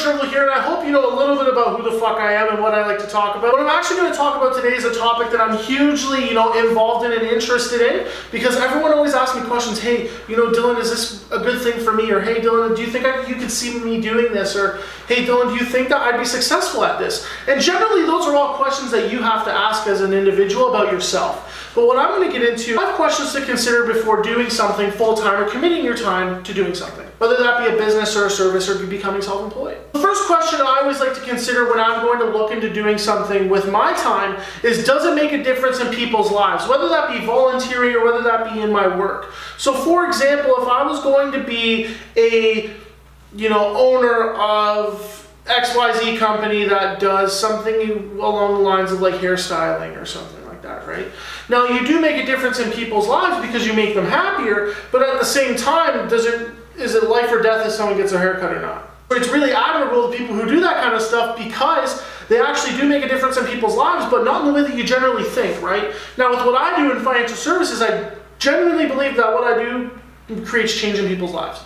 Shervill here, and I hope you know a little bit about who the fuck I am and what I like to talk about. What I'm actually going to talk about today is a topic that I'm hugely, involved in and interested in, because everyone always asks me questions. Hey, Dylan, is this a good thing for me? Or hey, Dylan, do you think you could see me doing this? Or hey, Dylan, do you think that I'd be successful at this? And generally, those are all questions that you have to ask as an individual about yourself. But what I'm going to get into, 5 questions to consider before doing something full-time or committing your time to doing something, whether that be a business or a service or becoming self-employed. The first question I always like to consider when I'm going to look into doing something with my time is, does it make a difference in people's lives, whether that be volunteering or whether that be in my work. So for example, if I was going to be a owner of XYZ company that does something along the lines of like hairstyling or something like that, right? Now you do make a difference in people's lives because you make them happier, but at the same time, is it life or death if someone gets a haircut or not? It's really admirable to people who do that kind of stuff because they actually do make a difference in people's lives, but not in the way that you generally think, right? Now with what I do in financial services, I genuinely believe that what I do creates change in people's lives.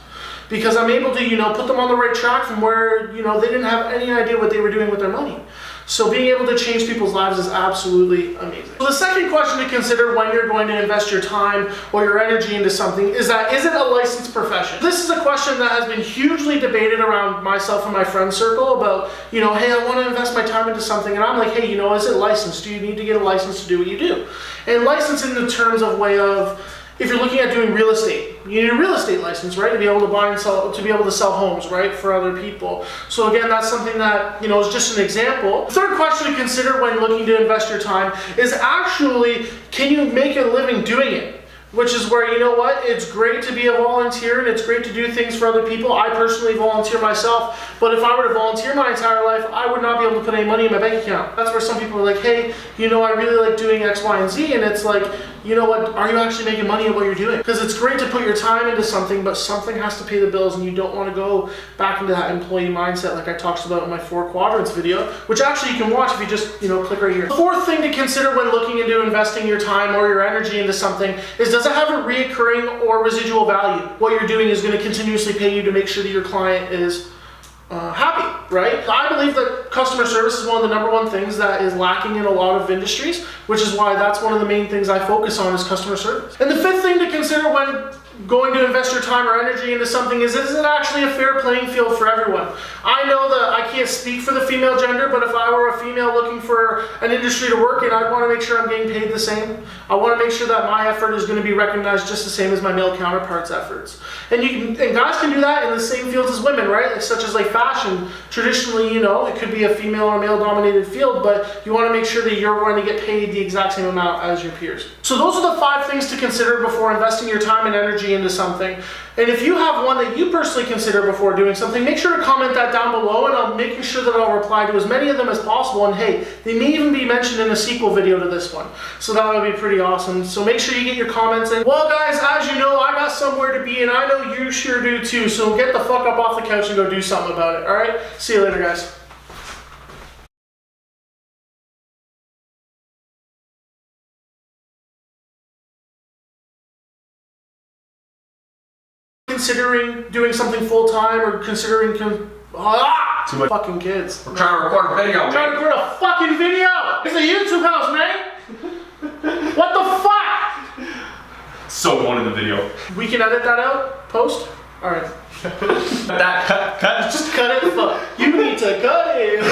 Because I'm able to, put them on the right track from where, they didn't have any idea what they were doing with their money. So being able to change people's lives is absolutely amazing. So the second question to consider when you're going to invest your time or your energy into something is it a licensed profession? This is a question that has been hugely debated around myself and my friend circle about, hey, I want to invest my time into something. And I'm like, hey, is it licensed? Do you need to get a license to do what you do? And license in the terms of way of, if you're looking at doing real estate, you need a real estate license, right? To be able to buy and sell, to be able to sell homes, right? For other people. So again, that's something that, is just an example. The third question to consider when looking to invest your time is actually, can you make a living doing it? Which is where, it's great to be a volunteer and it's great to do things for other people. I personally volunteer myself, but if I were to volunteer my entire life, I would not be able to put any money in my bank account. That's where some people are like, hey, I really like doing X, Y, and Z, and it's like, what, are you actually making money at what you're doing? Because it's great to put your time into something, but something has to pay the bills, and you don't want to go back into that employee mindset like I talked about in my 4 quadrants video, which actually you can watch if you just, click right here. The fourth thing to consider when looking into investing your time or your energy into something is, does it have a reoccurring or residual value? What you're doing is going to continuously pay you to make sure that your client is happy, right? I believe that customer service is one of the #1 things that is lacking in a lot of industries, which is why that's one of the main things I focus on is customer service. And the 5th thing to consider when going to invest your time or energy into something is it actually a fair playing field for everyone? I know that I can't speak for the female gender, but if I were a female looking for an industry to work in, I'd want to make sure I'm getting paid the same. I want to make sure that my effort is going to be recognized just the same as my male counterparts' efforts. And guys can do that in the same fields as women, right? Such as like fashion. Traditionally, it could be a female or male dominated field, but you want to make sure that you're going to get paid the exact same amount as your peers. So those are the 5 things to consider before investing your time and energy into something. And if you have one that you personally consider before doing something, make sure to comment that down below, and I'll make sure that I'll reply to as many of them as possible. And hey, they may even be mentioned in a sequel video to this one. So that would be pretty awesome. So make sure you get your comments in. Well guys, as you know, I got somewhere to be, and I know you sure do too. So get the fuck up off the couch and go do something about it. Alright? See you later guys. Considering doing something full-time or considering too much fucking kids. We're trying to record a video, man. Trying to record a fucking video! It's a YouTube house, man! What the fuck? So one in the video. We can edit that out? Post? Alright. Cut. Just cut it, fuck. You need to cut it!